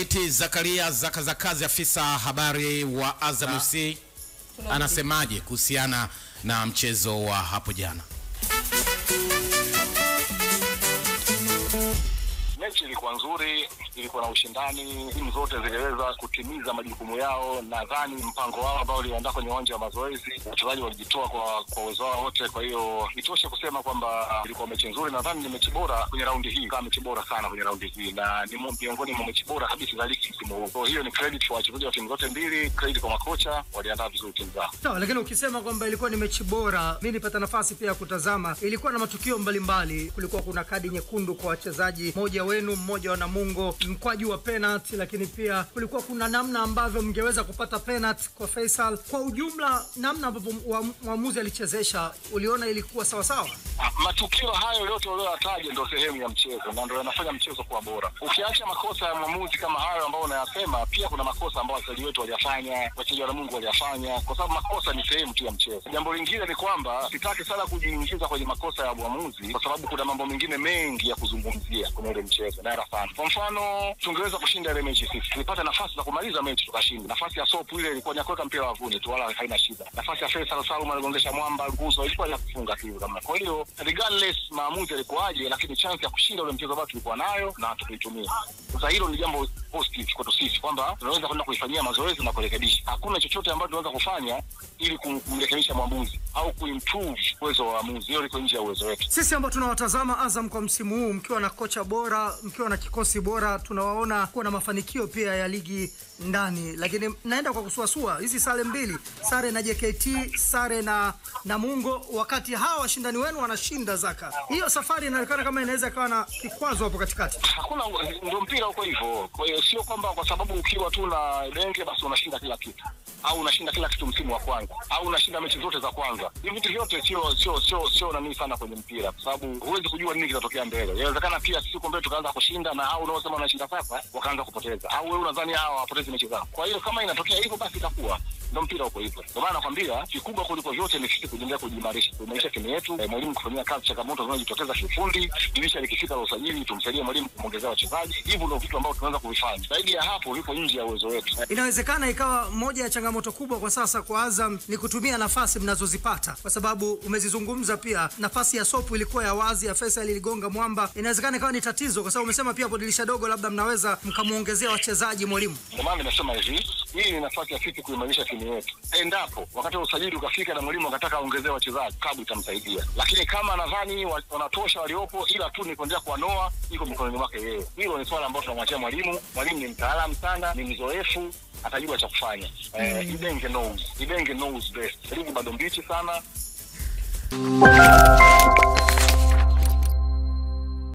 Iti Zakaria Zakazakazi, afisa habari wa Azam FC, anasemaje kuhusiana na mchezo wa hapo jana? Mechi ilikuwa nzuri, ilikuwa na ushindani, timu zote ziliweza kutimiza majukumu yao. Nadhani mpango wao ambao uliandaa kwenye uwanja wa mazoezi, wachezaji walijitoa kwa uwezo wao wote. Kwa hiyo itoshe kusema kwamba ilikuwa mechi nzuri. Nadhani ni mechi bora kwenye raundi hii, kama mechi bora sana kwenye raundi hii, na ni miongoni mwa mechi bora kabisa za ligi msimu huu. Kwa hiyo ni credit kwa wachezaji wa timu zote mbili, credit kwa makocha, waliandaa vizuri timu zao. Sawa, lakini ukisema kwamba ilikuwa ni mechi bora, mimi nipata nafasi pia kutazama. Ilikuwa na matukio mbalimbali. Kulikuwa kuna kadi nyekundu kwa wachezaji, mmoja wenu, mmoja wa Namungo, mkwaju wa penalty, lakini pia kulikuwa kuna namna ambavyo mngeweza kupata penalty kwa Faisal. Kwa ujumla, namna ambavyo mwamuzi alichezesha, uliona ilikuwa sawa sawa? Matukio hayo yote uliyoyataja ndio sehemu ya mchezo na ndio yanafanya mchezo kuwa bora. Ukiacha makosa ya mwamuzi kama hayo ambao unayasema, pia kuna makosa ambayo wachezaji wetu waliyafanya, wachezaji wa Namungo waliyafanya, kwa sababu makosa ni sehemu tu ya mchezo. Jambo lingine ni kwamba sitaki sana kujiingiza kwenye makosa ya mwamuzi, kwa sababu kuna mambo mengine mengi ya kuzungumzia kwenye ile mchezo na sana. Kwa mfano, tungeweza kushinda ile mechi sisi. Tulipata nafasi za kumaliza mechi tukashinda. Nafasi ya Sopu ile ilikuwa ni kuweka mpira wavuni tu, wala haina shida. Nafasi ya Faisal Salum aligongesha mwamba nguzo, ilikuwa ya kufunga tu kama. Kwa hiyo regardless maamuzi yalikuwaje, lakini chance ya kushinda ule mchezo bado tulikuwa nayo na tukiitumia. Sasa hilo ni jambo positive kwetu sisi, kwamba tunaweza kwenda kuifanyia mazoezi na kurekebisha. Hakuna chochote ambacho tunaweza kufanya ili kumrekebisha mwamuzi au kuimprove uwezo wa waamuzi. Hiyo liko nje ya uwezo wetu. Sisi ambao tunawatazama Azam kwa msimu huu, mkiwa na kocha bora, mkiwa na kikosi bora, tunawaona kuwa na mafanikio pia ya ligi ndani, lakini naenda kwa kusuasua hizi sare mbili, sare na JKT, sare na Namungo, wakati hawa washindani wenu wanashinda Zaka. Hiyo safari inaonekana kama inaweza kawa na kikwazo hapo katikati. Hakuna, ndio mpira uko hivyo. Kwa hiyo sio kwamba kwa sababu ukiwa tu na Denge basi unashinda kila kitu, au unashinda kila kitu msimu wa kwanza, au unashinda mechi zote za kwanza. Hivi vitu vyote sio nani sana kwenye mpira, kwa sababu huwezi kujua nini kitatokea mbele. Inawezekana pia sisi kwa mbele tukaanza kushinda na hao unaosema wanashinda sasa wakaanza kupoteza, au wewe unadhani hao wapoteze mechi zao. Kwa hiyo kama inatokea hivyo basi itakuwa ndio mpira uko hivyo. Ndio maana nakwambia kikubwa kuliko vyote ni sisi kuendelea kuimarisha timu yetu, mwalimu kufanyia kazi changamoto zinazojitokeza kiufundi, dirisha likifika la usajili tumsaidie mwalimu kuongezea wachezaji. Hivyo ndio vitu ambavyo tunaweza kuvifanya. Zaidi ya hapo vipo nje ya uwezo wetu. Inawezekana ikawa moja ya changamoto kubwa kwa sasa kwa Azam ni kutumia nafasi mnazozipata, kwa sababu umezizungumza pia, nafasi ya Sopu ilikuwa ya wazi, ya Faisal iligonga mwamba. Inawezekana ikawa ni tatizo, kwa sababu umesema pia hapo dirisha dogo labda mnaweza mkamuongezea wachezaji mwalimu. Ndio maana nimesema hivi, hii ni nafasi ya sisi kuimarisha timu yetu. Endapo wakati wa usajili ukafika na mwalimu akataka aongezee wachezaji, klabu itamsaidia. Lakini kama nadhani wanatosha waliopo, ila tu ni kuendelea kuwanoa, iko mikononi mwake yeye. Hilo ni swala ambalo tunamwachia mwalimu. Mwalimu ni mtaalamu sana, ni mzoefu, atajua cha kufanya. Denge knows best. Ligi bado mbichi sana.